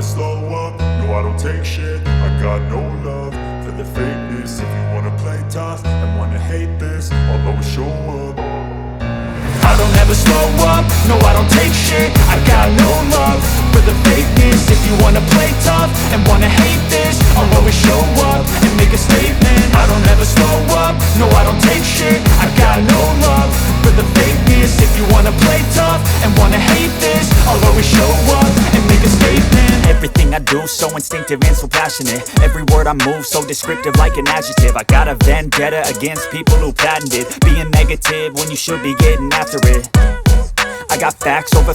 never slow up, no I don't take shit. I got no love for the fakeness. If you wanna play tough and wanna hate this, I'll always show up. I don't ever slow up, no I don't take shit. I got no love for the fakeness. If you wanna play tough and wanna hate this, I'll always show up and make a statement. I don't ever slow up, no I don't take shit. I got no love for the fakeness. If you wanna play tough and wanna hate this, I'll always show up and make a statement. Everything I do so instinctive and so passionate. Every word I move so descriptive like an adjective. I got a vendetta against people who patented being negative when you should be getting after it. I got facts over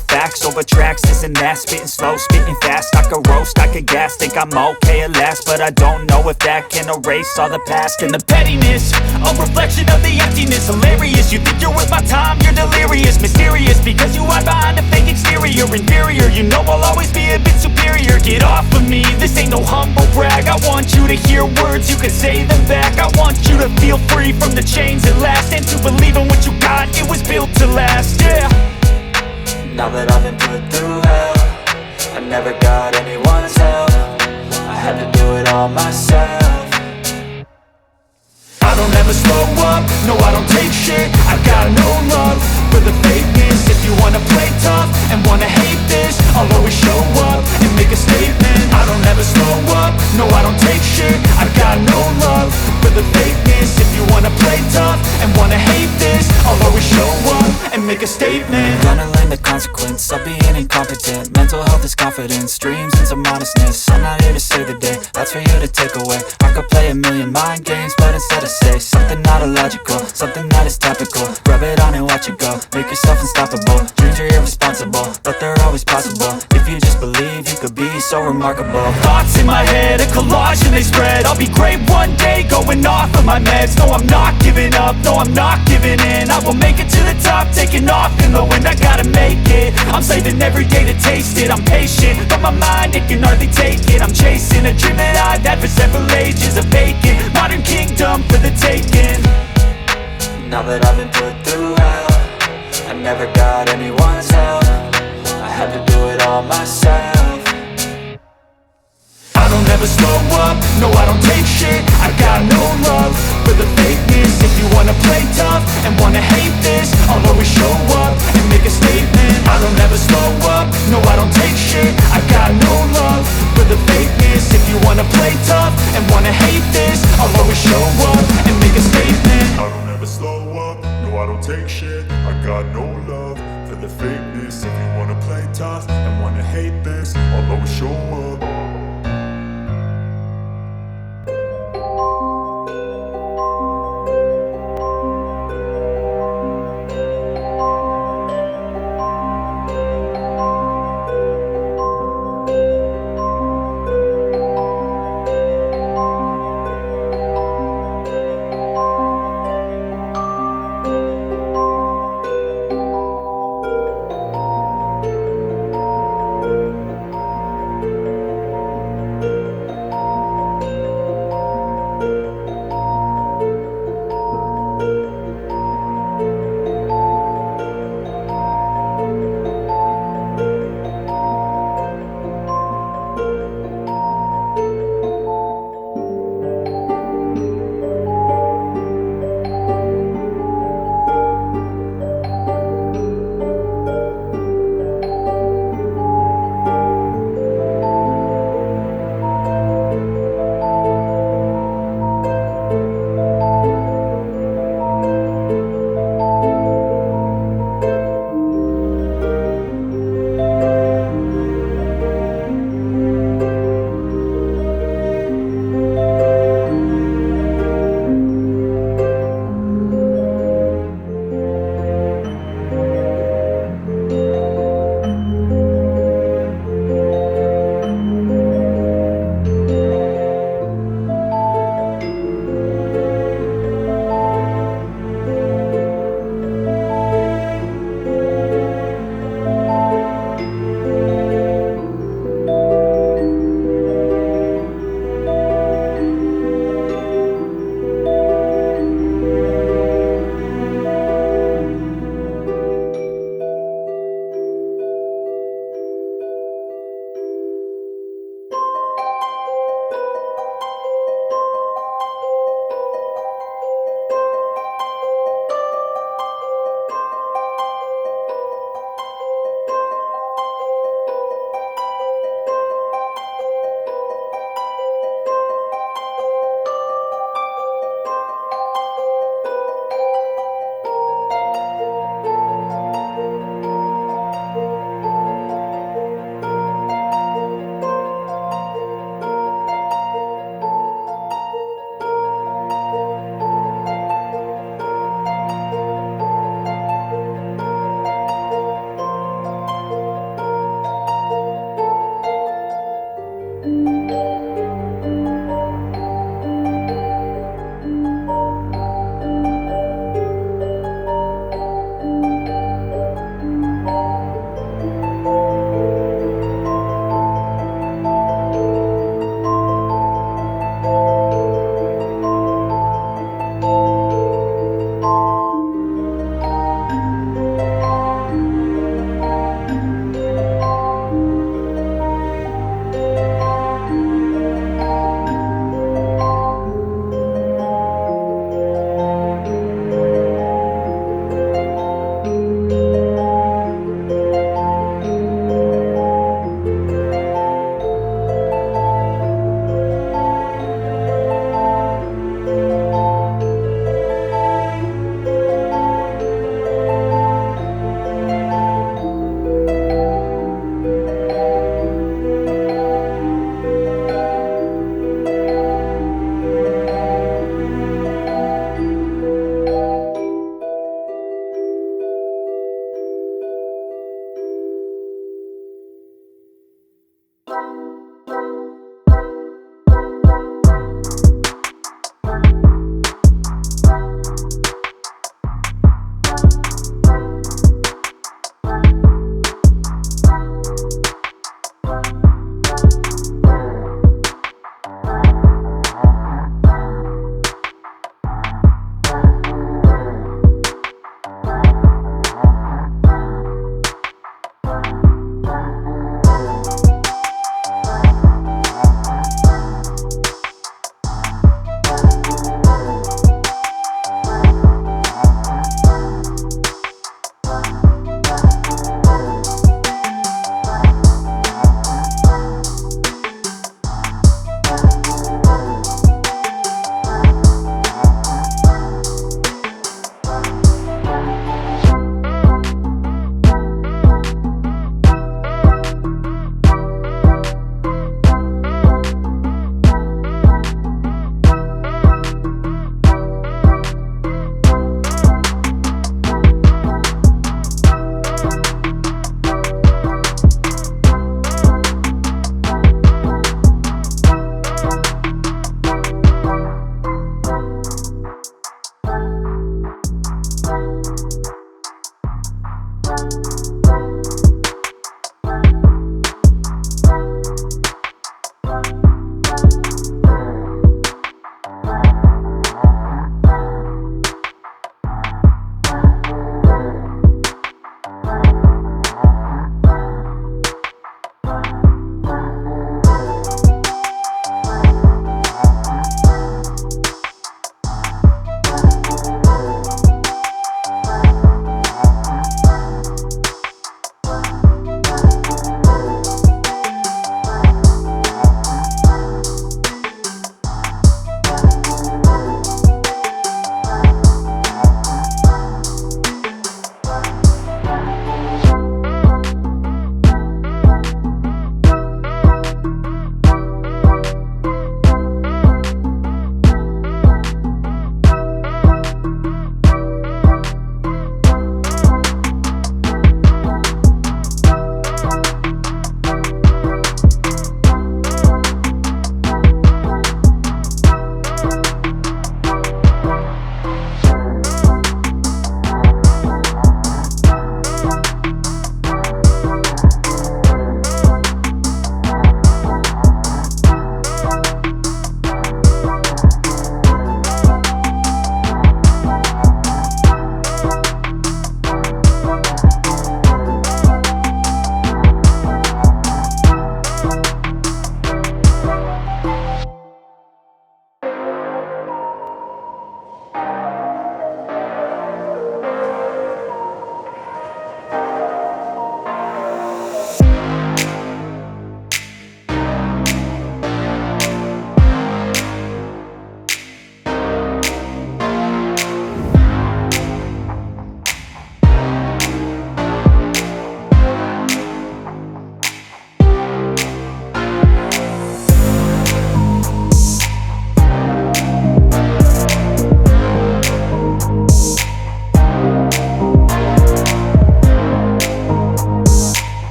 tracks, this and that. Spitting slow, spitting fast. I could roast, I could gas. Think I'm okay at last, but I don't know if that can erase all the past. And the pettiness, a reflection of the emptiness. Hilarious, you think you're worth my time, you're delirious. Mysterious, because you hide behind a fake exterior. Inferior, you know I'll always be a bit superior. Get off of me, this ain't no humble brag. I want you to hear words, you can say them back. I want you to feel free from the chains at last, and to believe in what you got, it was built to last, yeah. Now that I've been put through hell, I never got anyone's help. I had to do it all myself. I don't ever slow up, no I don't take shit. I got no love for the fakeness. If you wanna play tough and wanna hate this, I'll always show up and make a statement. I don't ever slow up, no I don't take shit. I got no love for the fakeness. If you wanna play tough and wanna hate this, I'll always show up and make a statement. Gonna learn the consequence of being incompetent. Mental health is confidence, dreams and some modestness. I'm not here to save the day, that's for you to take away. I could play a million mind games, but instead I say something not illogical, something that is topical. Rub it on and watch it go, make yourself unstoppable. Dreams are irresponsible, but they're always possible. If you just believe, you could be so remarkable. Thoughts in my head, a collage and they spread. I'll be great one day, going off of my meds. No, I'm not giving up, no, I'm not giving in. I will make it to the top, taking off in the wind. I gotta make it, I'm saving every day to taste it. I'm patient, but my mind, it can hardly take it. I'm chasing a dream that I've had for several ages. A vacant, modern kingdom for the taking. Now that I've been put through hell, I never got anyone's help. I had to do it all myself. I don't ever slow up, no I don't take shit. I got no love for the fakeness. If you wanna play tough and wanna hate this, I'll always show up and make a statement. I don't ever slow up, no I don't take shit. I got no love for the fakeness. If you wanna play tough and wanna hate this, I'll always show up and make a statement. I don't ever slow up, no I don't take shit. I got no love